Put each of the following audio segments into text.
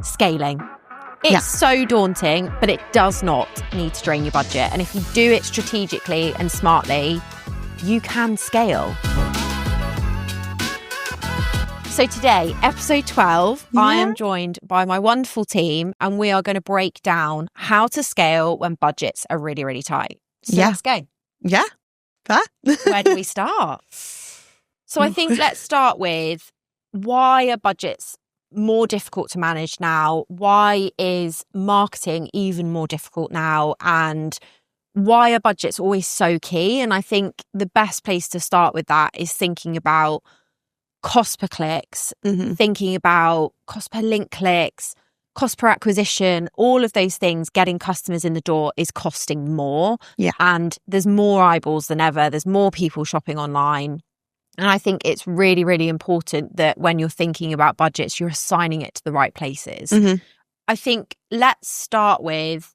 scaling. It's so daunting, but it does not need to drain your budget. And if you do it strategically and smartly, you can scale. So today, episode 12, I am joined by my wonderful team, and we are going to break down how to scale when budgets are really, really tight. So let's go. Yeah. Fair. Where do we start? So I think let's start with, why are budgets more difficult to manage now? Why is marketing even more difficult now? And why are budgets always so key? And I think the best place to start with that is thinking about cost per clicks, thinking about cost per link clicks, cost per acquisition, all of those things. Getting customers in the door is costing more. And there's more eyeballs than ever. There's more people shopping online. And I think it's really, really important that when you're thinking about budgets, you're assigning it to the right places. I think let's start with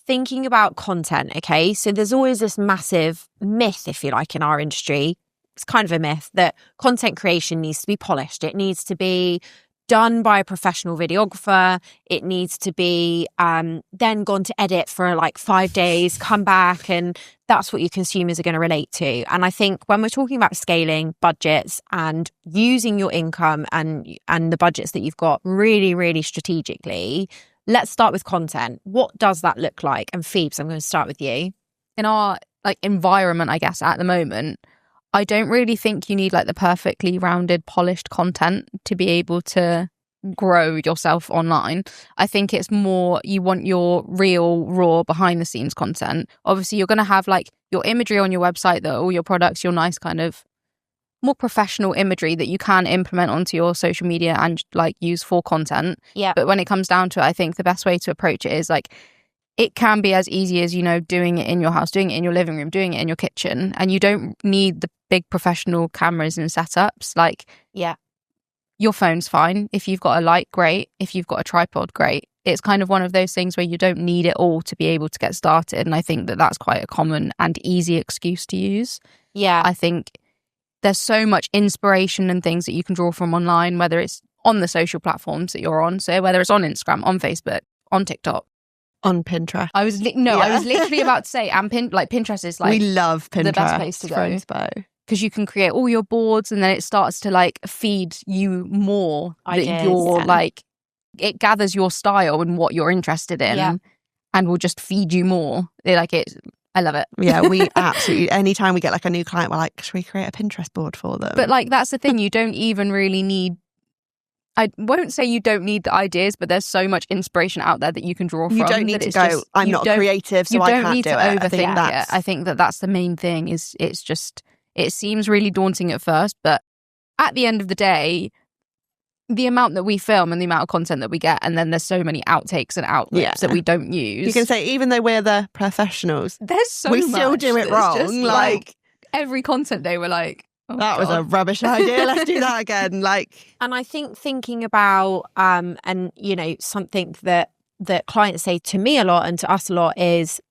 thinking about content, okay? So there's always this massive myth, if you like, in our industry. It's kind of a myth that content creation needs to be polished. It needs to be done by a professional videographer. It needs to be then gone to edit for like 5 days, come back, and that's what your consumers are going to relate to. And I think when we're talking about scaling budgets and using your income and the budgets that you've got really, really strategically, let's start with content. What does that look like? And Phoebes, I'm going to start with you. In our environment, I guess, at the moment, I don't really think you need the perfectly rounded, polished content to be able to grow yourself online. I think it's more you want your real, raw, behind the scenes content. Obviously, you're going to have your imagery on your website, that all your products, your nice kind of more professional imagery that you can implement onto your social media and use for content. But when it comes down to it, I think the best way to approach it is it can be as easy as, doing it in your house, doing it in your living room, doing it in your kitchen. And you don't need the big professional cameras and setups. Your phone's fine. If you've got a light, great. If you've got a tripod, great. It's kind of one of those things where you don't need it all to be able to get started. And I think that that's quite a common and easy excuse to use. I think there's so much inspiration and things that you can draw from online, whether it's on the social platforms that you're on. So whether it's on Instagram, on Facebook, on TikTok, on Pinterest. I was literally about to say, and Pinterest is we love Pinterest, the best place to go, because you can create all your boards, and then it starts to feed you more ideas, that you're it gathers your style and what you're interested in, and will just feed you more. I love it. Yeah, we absolutely. Anytime we get a new client, we're like, should we create a Pinterest board for them? But that's the thing. You don't even really need. I won't say you don't need the ideas, but there's so much inspiration out there that you can draw from. You don't need to go, I'm not creative, so I can't do it. You don't need to overthink it. I think that's the main thing. It seems really daunting at first, but at the end of the day, the amount that we film and the amount of content that we get, and then there's so many outtakes and outlips that we don't use. You can say, even though we're the professionals, there's so we much still do it wrong. Every content day, we're like, oh, that was a rubbish idea. Let's do that again. And I think thinking about something that clients say to me a lot and to us a lot is,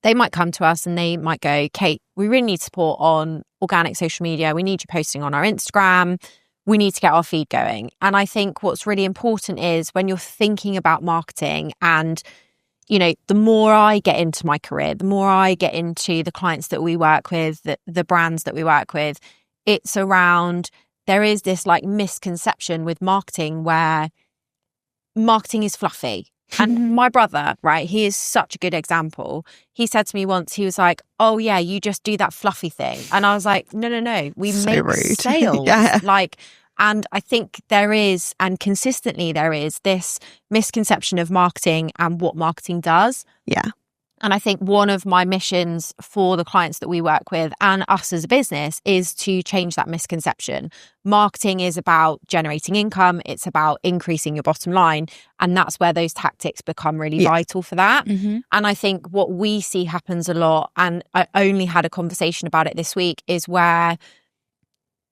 they might come to us and they might go, Kate, we really need support on organic social media. We need you posting on our Instagram. We need to get our feed going. And I think what's really important is when you're thinking about marketing, and the more I get into my career, the more I get into the clients that we work with, the brands that we work with, it's around, there is this misconception with marketing where marketing is fluffy. And my brother, right, he is such a good example. He said to me once, he was like, oh yeah, you just do that fluffy thing. And I was like, no, we make rude. sales. And I think there is, and consistently there is, this misconception of marketing and what marketing does. And I think one of my missions for the clients that we work with and us as a business is to change that misconception. Marketing is about generating income. It's about increasing your bottom line. And that's where those tactics become really vital for that. And I think what we see happens a lot, and I only had a conversation about it this week, is where,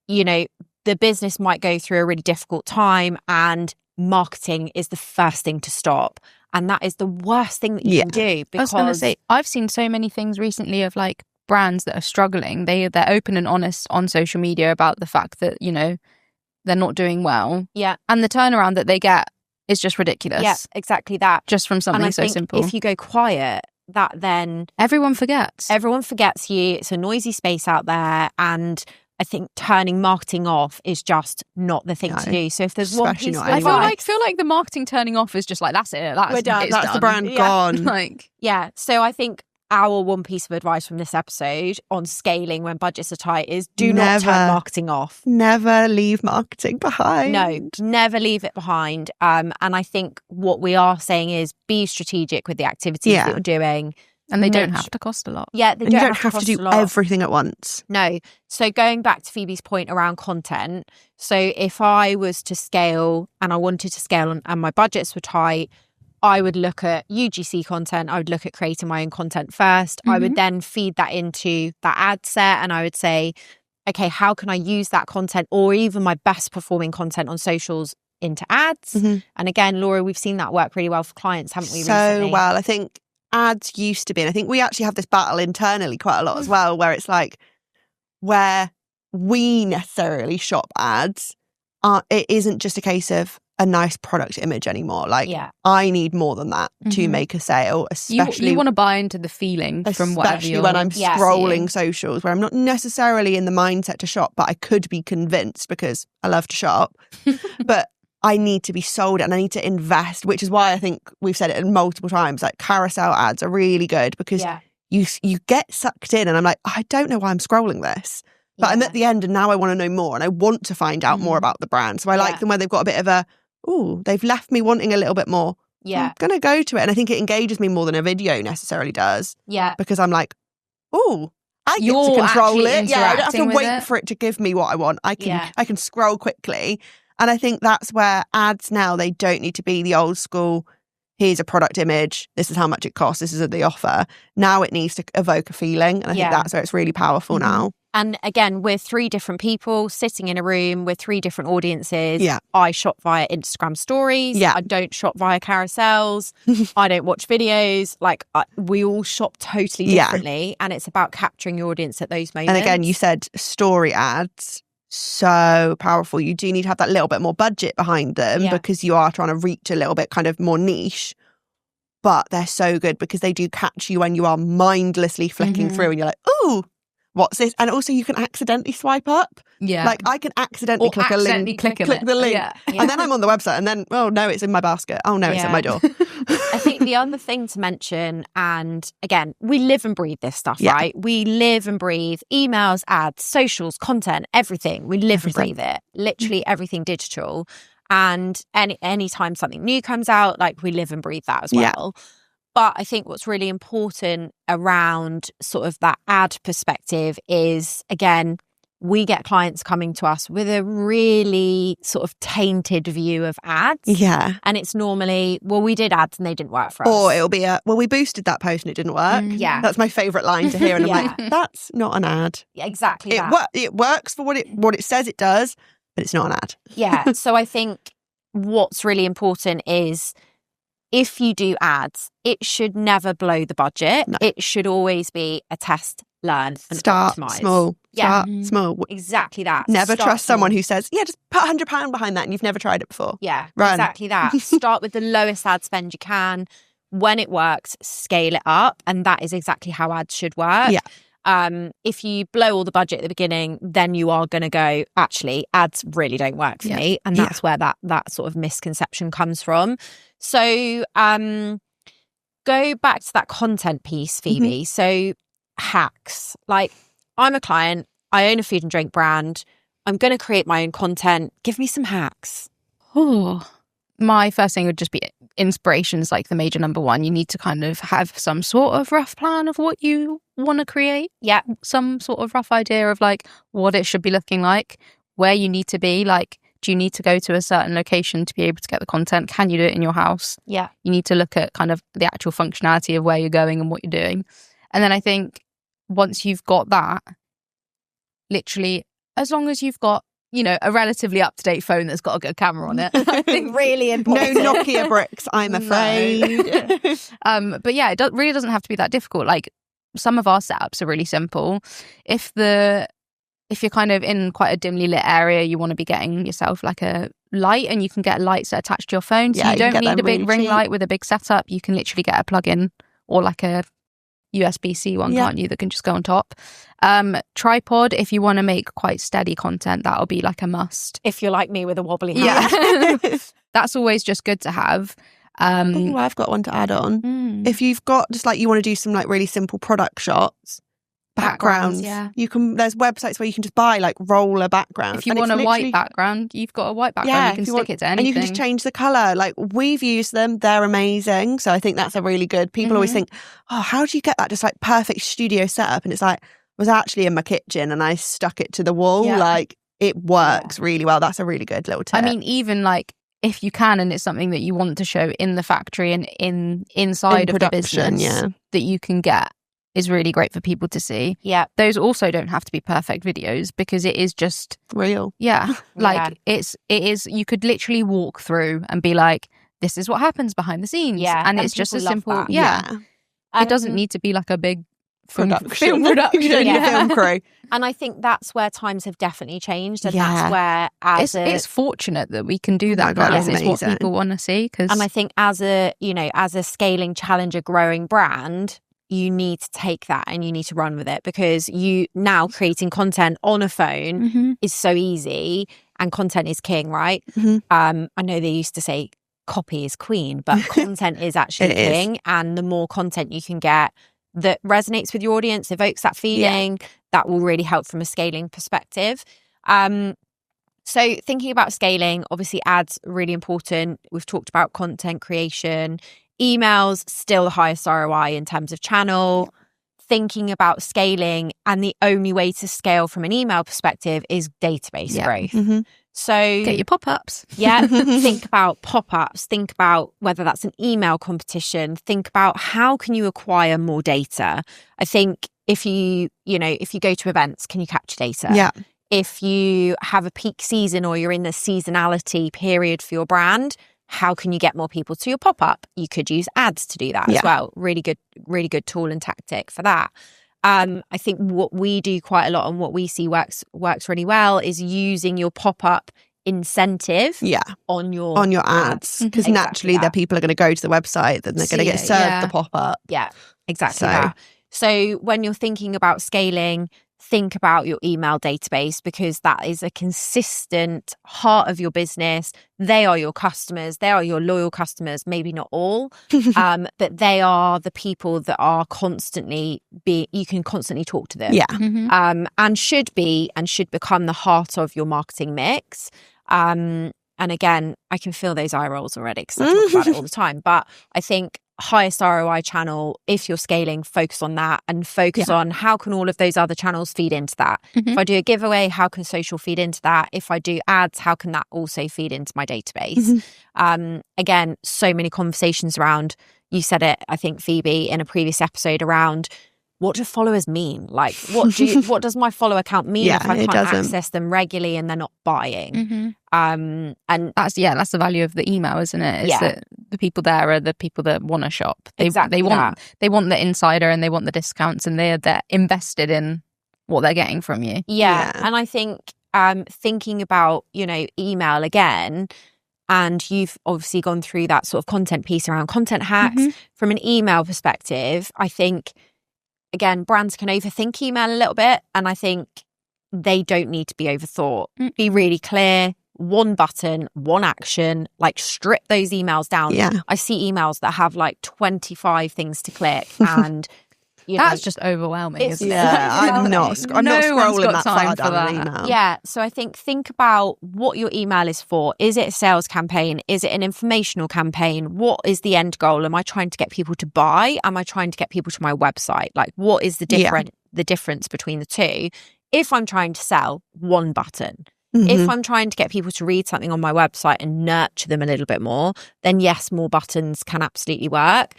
the business might go through a really difficult time and marketing is the first thing to stop. And that is the worst thing that you can do, because I was going to say, I've seen so many things recently of brands that are struggling. They're open and honest on social media about the fact that, they're not doing well. Yeah. And the turnaround that they get is just ridiculous. Yeah, exactly that. Just from something so simple. If you go quiet, that then everyone forgets. Everyone forgets you. It's a noisy space out there, and I think turning marketing off is just not the thing to do. So if there's one Especially piece of not advice, I feel like the marketing turning off is just like, that's it. We're done. That's the brand gone. Like, yeah. So I think our one piece of advice from this episode on scaling when budgets are tight is do not turn marketing off. Never leave marketing behind. No, never leave it behind. And I think what we are saying is be strategic with the activities that you're doing. And they don't have to cost a lot. Yeah, they don't have to do everything at once. No. So going back to Phoebe's point around content. So if I was to scale and I wanted to scale and my budgets were tight, I would look at UGC content. I would look at creating my own content first. I would then feed that into that ad set and I would say, okay, how can I use that content or even my best performing content on socials into ads? And again, Laura, we've seen that work really well for clients, haven't we, recently? So well, I think ads used to be, and I think we actually have this battle internally quite a lot as well, where it's like where we necessarily shop ads, it isn't just a case of a nice product image anymore. Like I need more than that to make a sale, especially you want to buy into the feeling from whatever especially when I'm scrolling socials where I'm not necessarily in the mindset to shop, but I could be convinced because I love to shop. But I need to be sold and I need to invest, which is why I think we've said it multiple times, like carousel ads are really good because you get sucked in and I'm like, I don't know why I'm scrolling this. But I'm at the end and now I want to know more and I want to find out more about the brand. So I like them where they've got a bit of a, they've left me wanting a little bit more. Yeah. I'm going to go to it. And I think it engages me more than a video necessarily does. Yeah. Because I'm like, I get to control it. Yeah, I don't have to wait for it to give me what I want. I can scroll quickly. And I think that's where ads now, they don't need to be the old school, here's a product image, this is how much it costs, this is the offer. Now it needs to evoke a feeling. And I think that's where it's really powerful now. And again, we're 3 different people sitting in a room with 3 different audiences. Yeah. I shop via Instagram stories. Yeah. I don't shop via carousels. I don't watch videos. Like we all shop totally differently. And it's about capturing your audience at those moments. And again, you said story ads. So powerful. You do need to have that little bit more budget behind them because you are trying to reach a little bit kind of more niche, but they're so good because they do catch you when you are mindlessly flicking through and you're like, ooh, what's this? And also you can accidentally swipe up. Yeah. Like I can accidentally click a link, click the link. Yeah. And then I'm on the website and then, oh no, it's in my basket. Oh no, it's at my door. I think the other thing to mention, and again, we live and breathe this stuff, right? We live and breathe emails, ads, socials, content, everything. We live and breathe it. Literally everything digital. And anytime something new comes out, like we live and breathe that as well. But I think what's really important around sort of that ad perspective is, again, we get clients coming to us with a really sort of tainted view of ads. Yeah. And it's normally, well, we did ads and they didn't work for us. Or it'll be we boosted that post and it didn't work. Yeah. That's my favourite line to hear. And I'm like, that's not an ad. Yeah, exactly It works for what it says it does, but it's not an ad. Yeah. So I think what's really important is if you do ads, it should never blow the budget. No. It should always be a test, learn, and start optimise. Small. Start small. Exactly that. Never trust someone who says, just put £100 behind that and you've never tried it before. Yeah, Run. Exactly that. Start with the lowest ad spend you can. When it works, scale it up. And that is exactly how ads should work. Yeah. If you blow all the budget at the beginning, then you are going to go, actually, ads really don't work for me. And that's where that sort of misconception comes from. So go back to that content piece, Phoebe. So hacks. Like, I'm a client. I own a food and drink brand. I'm going to create my own content. Give me some hacks. My first thing would just be inspiration's like the major number one. You need to kind of have some sort of rough plan of what you want to create. Yeah. Some sort of rough idea of like what it should be looking like, where you need to be. Like, do you need to go to a certain location to be able to get the content? Can you do it in your house? Yeah. You need to look at kind of the actual functionality of where you're going and what you're doing. And then I think once you've got that, literally, as long as you've got, a relatively up-to-date phone that's got a good camera on it, I think really important. No Nokia bricks, I'm afraid. But yeah, it really doesn't have to be that difficult. Like, some of our setups are really simple. If the if you're kind of in quite a dimly lit area, you want to be getting yourself like a light, and you can get lights that attach to your phone. So you don't need a big ring light with a big setup. You can literally get a plug-in or like a USB-C one, can't you, that can just go on top. Tripod, if you want to make quite steady content, that'll be like a must. If you're like me with a wobbly hand. Yeah. That's always just good to have. I've got one to add on. If you've got just like you want to do some like really simple product shots, backgrounds, you can. There's websites where you can just buy like roller backgrounds. If you want a white background, you've got a white background. You can stick it to anything, and you can just change the color. Like we've used them; they're amazing. So I think that's a really good. People always think, "Oh, how do you get that just like perfect studio setup?" And it's like, I was actually in my kitchen and I stuck it to the wall. Like it works really well. That's a really good little tip. I mean, even like if you can, and it's something that you want to show in the factory and inside of the business that you can get, is really great for people to see. Yeah. Those also don't have to be perfect videos because it is just real. Yeah. Like it is, you could literally walk through and be like, this is what happens behind the scenes. Yeah. And it's just a simple, that. It doesn't need to be like a big film production. Film crew. And I think that's where times have definitely changed. And that's where it's fortunate that we can do that because it's what people want to see. And I think as a scaling challenger growing brand, you need to take that and you need to run with it, because you now creating content on a phone is so easy, and content is king, right? I know they used to say copy is queen, but content is actually king. And the more content you can get that resonates with your audience, evokes that feeling, that will really help from a scaling perspective. So thinking about scaling, obviously ads really important. We've talked about content creation. Emails, still the highest ROI in terms of channel. Thinking about scaling, and the only way to scale from an email perspective is database growth. So get your pop-ups. Think about pop-ups. Think about whether that's an email competition. Think about how can you acquire more data. I think if you go to events, can you capture data? Yeah. If you have a peak season or you're in the seasonality period for your brand, how can you get more people to your pop-up? You could use ads to do that as well. Really good tool and tactic for that. I think what we do quite a lot and what we see works really well is using your pop-up incentive on your ads. Because naturally the people are going to go to the website, then they're going to get served the pop-up. Yeah, exactly that. So when you're thinking about scaling, think about your email database, because that is a consistent heart of your business. They are your customers. They are your loyal customers. Maybe not all, but they are the people that are you can constantly talk to them. Yeah. And should become the heart of your marketing mix. And again, I can feel those eye rolls already because I talk about it all the time. But I think highest ROI channel, if you're scaling, focus on that, and focus on how can all of those other channels feed into that. If I do a giveaway, how can social feed into that? If I do ads, how can that also feed into my database? Again, so many conversations around, you said it, I think, Phoebe, in a previous episode, around what do followers mean? Like, what does my follower count mean if I can't access them regularly and they're not buying? And that's the value of the email, isn't it? It's that the people there are the people that want to shop. They want the insider and they want the discounts, and they're invested in what they're getting from you. And I think thinking about email again. And you've obviously gone through that sort of content piece around content hacks. From an email perspective, I think, again, brands can overthink email a little bit, and I think they don't need to be overthought. Be really clear, one button, one action, like strip those emails down. I see emails that have like 25 things to click, and that's just overwhelming, isn't it? I'm not scrolling that far down an email. So I think about what your email is for. Is it a sales campaign? Is it an informational campaign? What is the end goal? Am I trying to get people to buy? Am I trying to get people to my website? Like, what is the difference between the two? If I'm trying to sell, one button. If I'm trying to get people to read something on my website and nurture them a little bit more, then yes, more buttons can absolutely work.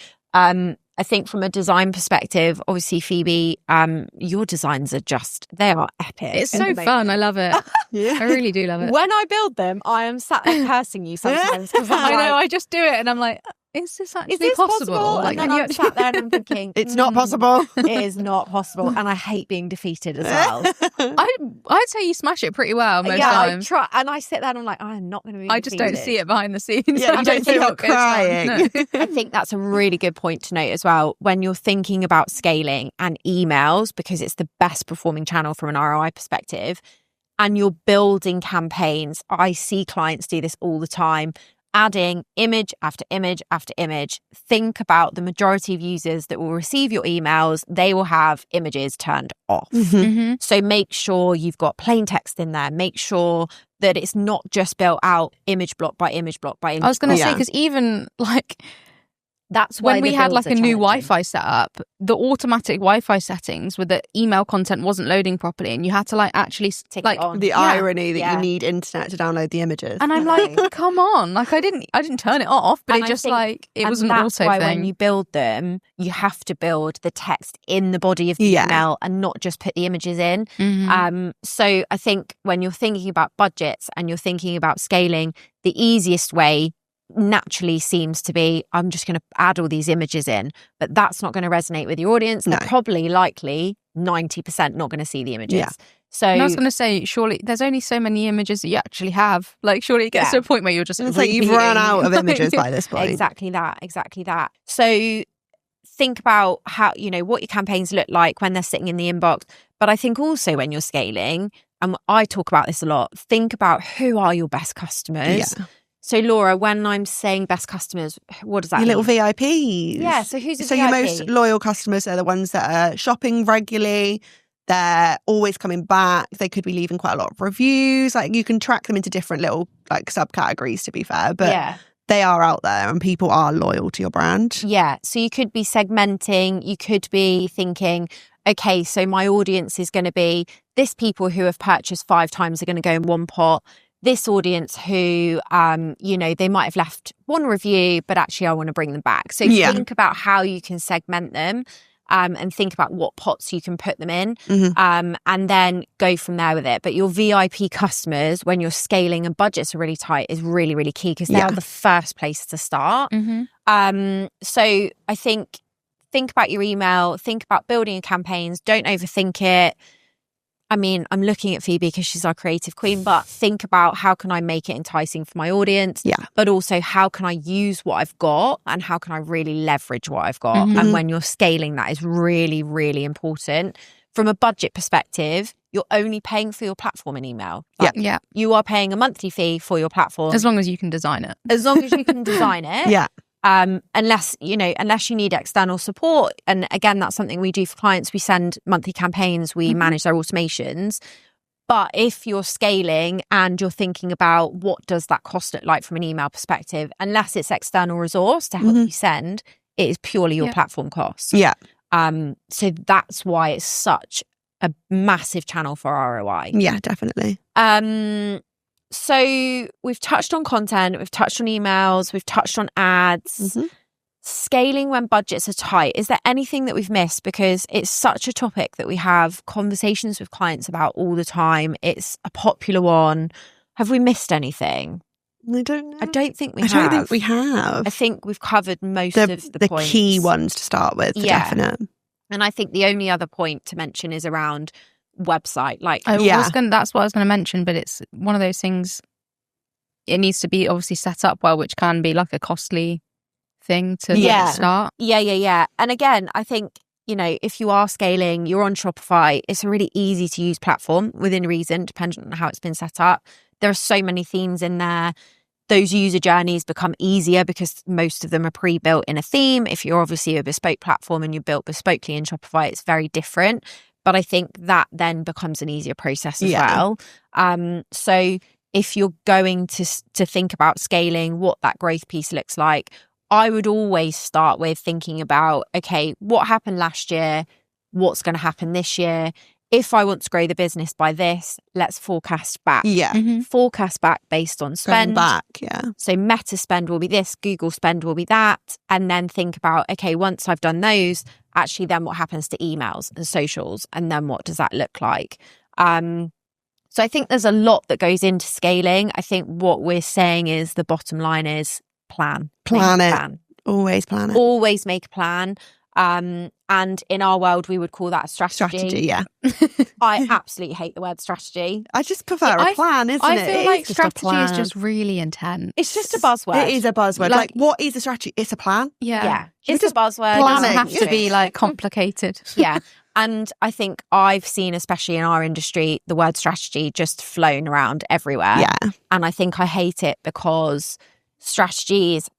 I think from a design perspective, obviously, Phoebe, your designs they are epic. It's so fun. I love it. I really do love it. When I build them, I am sat there cursing you sometimes. Because I know, I just do it and I'm like, is this actually possible? Like, and then I'm sat there and I'm thinking, it's not possible. It is not possible. And I hate being defeated as well. I'd say you smash it pretty well most times. I try, and I sit there and I'm like, I'm not going to be I just don't see it behind the scenes. Yeah, you don't see her crying. No. I think that's a really good point to note as well when you're thinking about scaling and emails, because it's the best performing channel from an ROI perspective, and you're building campaigns. I see clients do this all the time, adding image after image after image. Think about the majority of users that will receive your emails. They will have images turned off. So make sure you've got plain text in there. Make sure that it's not just built out image block by image block by image. I was going to say, because even like that's why when we had like a new Wi-Fi set up, the automatic Wi-Fi settings with the email content wasn't loading properly, and you had to like actually like the irony that you need internet to download the images. And I'm like, come on, like I didn't turn it off, but it just like it was an auto why thing. When you build them, you have to build the text in the body of the email and not just put the images in. So I think when you're thinking about budgets and you're thinking about scaling, the easiest way naturally seems to be, I'm just going to add all these images in, but that's not going to resonate with your audience. They're probably likely 90% not going to see the images. So and I was going to say, surely there's only so many images that you actually have. Like, surely it gets to a point where you're just it's like you've run out of images by this point. Exactly that. So think about how, what your campaigns look like when they're sitting in the inbox. But I think also when you're scaling, and I talk about this a lot, think about who are your best customers. So Laura, when I'm saying best customers, what does that mean? Your little VIPs. Yeah, so who's a so VIP? Your most loyal customers are the ones that are shopping regularly. They're always coming back. They could be leaving quite a lot of reviews. Like, you can track them into different little like subcategories, to be fair. But they are out there and people are loyal to your brand. Yeah. So you could be segmenting. You could be thinking, okay, so my audience is going to be this people who have purchased 5 times are going to go in one pot. This audience who, they might have left one review, but actually I want to bring them back. So think about how you can segment them and think about what pots you can put them in and then go from there with it. But your VIP customers, when you're scaling and budgets are really tight, is really, really key because they are the first place to start. So I think about your email, think about building your campaigns, don't overthink it. I mean, I'm looking at Phoebe because she's our creative queen, but think about how can I make it enticing for my audience? But also how can I use what I've got and how can I really leverage what I've got? And when you're scaling, that is really, really important. From a budget perspective, you're only paying for your platform in email. You are paying a monthly fee for your platform. As long as you can design it. As long as you can design it. Unless you need external support. And again, that's something we do for clients. We send monthly campaigns, we manage their automations. But if you're scaling and you're thinking about what does that cost look like from an email perspective, unless it's external resource to help you send, it is purely your platform cost. So that's why it's such a massive channel for ROI. Yeah, definitely. So we've touched on content, we've touched on emails, we've touched on ads, scaling when budgets are tight. Is there anything that we've missed? Because it's such a topic that we have conversations with clients about all the time. It's a popular one. Have we missed anything? I don't know. I don't think we have. I don't think we have. I think we've covered most of the points. Key ones to start with, for definite. And I think the only other point to mention is around website. That's what I was going to mention, but it's one of those things, it needs to be obviously set up well, which can be like a costly thing to start. And again, I think, if you are scaling, you're on Shopify, it's a really easy to use platform within reason, depending on how it's been set up. There are so many themes in there. Those user journeys become easier because most of them are pre-built in a theme. If you're obviously a bespoke platform and you're built bespokely in Shopify, it's very different. But I think that then becomes an easier process as well. So if you're going to think about scaling, what that growth piece looks like, I would always start with thinking about, okay, what happened last year? What's going to happen this year? If I want to grow the business by this, let's forecast back. Forecast back based on spend. So Meta spend will be this, Google spend will be that. And then think about, okay, once I've done those, actually then what happens to emails and socials? And then what does that look like? So I think there's a lot that goes into scaling. I think what we're saying is the bottom line is plan. Always plan it. Always make a plan. And in our world, we would call that a strategy. Yeah. I absolutely hate the word strategy. I just prefer a plan, isn't it? I feel like It's just a strategy is plan. just really intense. It's just a buzzword. It is a buzzword. Like, what is a strategy? It's a plan. Yeah. Should we It's a just buzzword. It plan doesn't it? have to be like complicated. Yeah. And I think I've seen, especially in our industry, the word strategy just flown around everywhere. Yeah. And I think I hate it because strategies,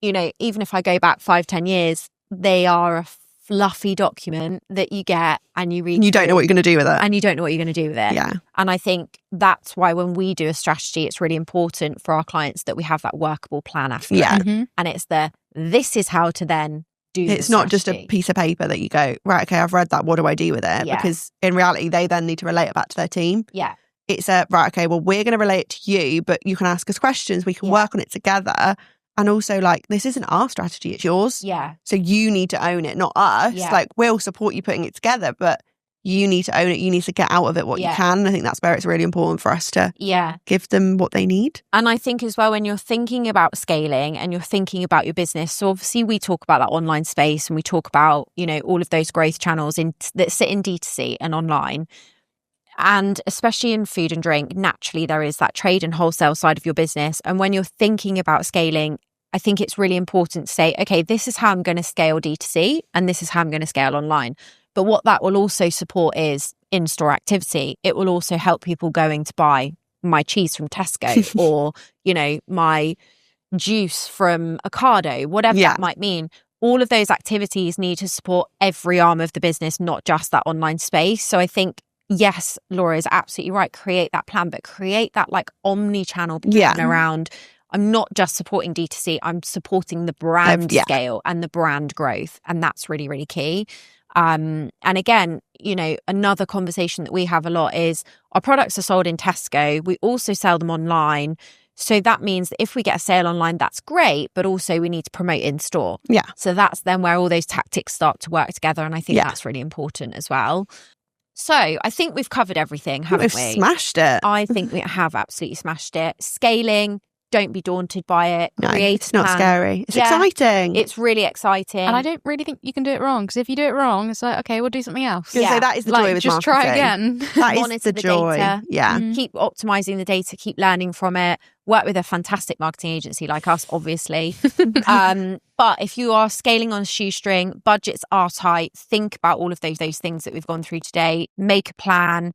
you know, even if I go back 5-10 years, they are a fluffy document that you get and you read. And you don't know what you're going to do with it. And you don't know what you're going to do with it. Yeah. And I think that's why when we do a strategy, it's really important for our clients that we have that workable plan after. Yeah. Mhm. And it's this is how to then do It's the not just a strategy. piece of paper that you go, right, okay, I've read that. What do I do with it? Yeah. Because in reality, they then need to relate it back to their team. Yeah. It's right, okay, well, we're going to relate it to you, but you can ask us questions. We can Yeah. work on it together. And also, like, this isn't our strategy, it's yours. Yeah. So you need to own it, not us. Yeah. Like, we'll support you putting it together, but you need to own it. You need to get out of it what Yeah. you can. I think that's where it's really important for us to Yeah. give them what they need. And I think as well, when you're thinking about scaling and you're thinking about your business, so obviously we talk about that online space and we talk about, you know, all of those growth channels that sit in D2C and online. And especially in food and drink, naturally, there is that trade and wholesale side of your business. And when you're thinking about scaling, I think it's really important to say, okay, this is how I'm going to scale D2C and this is how I'm going to scale online. But what that will also support is in-store activity. It will also help people going to buy my cheese from Tesco or, you know, my juice from Ocado, whatever Yeah. that might mean. All of those activities need to support every arm of the business, not just that online space. So I think, yes, Laura is absolutely right. Create that plan, but create that like omni-channel plan Yeah. around, I'm not just supporting D2C, I'm supporting the brand Yeah. scale and the brand growth. And that's really, really key. And again, you know, another conversation that we have a lot is our products are sold in Tesco. We also sell them online. So that means that if we get a sale online, that's great, but also we need to promote in store. Yeah. So that's then where all those tactics start to work together. And I think Yeah. that's really important as well. So I think we've covered everything, haven't We've we? smashed it. I think we have absolutely smashed it. Scaling, don't be daunted by it. No, Create it's a not plan. scary. It's Yeah. exciting. It's really exciting. And I don't really think you can do it wrong, because if you do it wrong, it's like, okay, we'll do something else. Gonna Yeah. say that is the Like, joy with just marketing. try again. That is Monitor the the joy. data. Yeah. Mhm. Keep optimizing the data, keep learning from it, work with a fantastic marketing agency like us, obviously. But if you are scaling on a shoestring, budgets are tight, think about all of those things that we've gone through today, make a plan,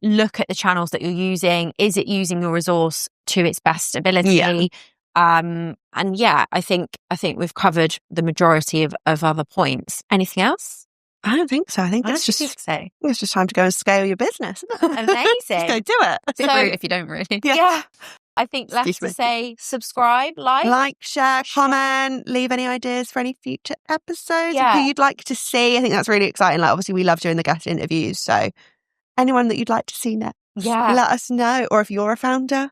look at the channels that you're using. Is it using your resource to its best ability? Yeah. And yeah, I think we've covered the majority of other points. Anything else? I don't think so. I think I it's don't just think so. it's just time to go and scale your business. Just go Amazing. do it. It's So- rude if you don't really. Yeah. I think left Excuse to me. say subscribe, like. Share, comment, leave any ideas for any future episodes Yeah. of who you'd like to see. I think that's really exciting. Like, obviously, we love doing the guest interviews. So, anyone that you'd like to see next, Yeah. let us know. Or if you're a founder,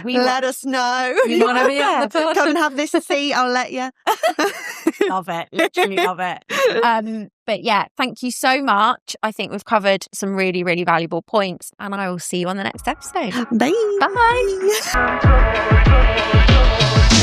We let us know. You wanna be on the pod? Come and have this seat. I'll let you. love it. Literally love it. But yeah, thank you so much. I think we've covered some really, really valuable points, and I will see you on the next episode. Bye. Bye.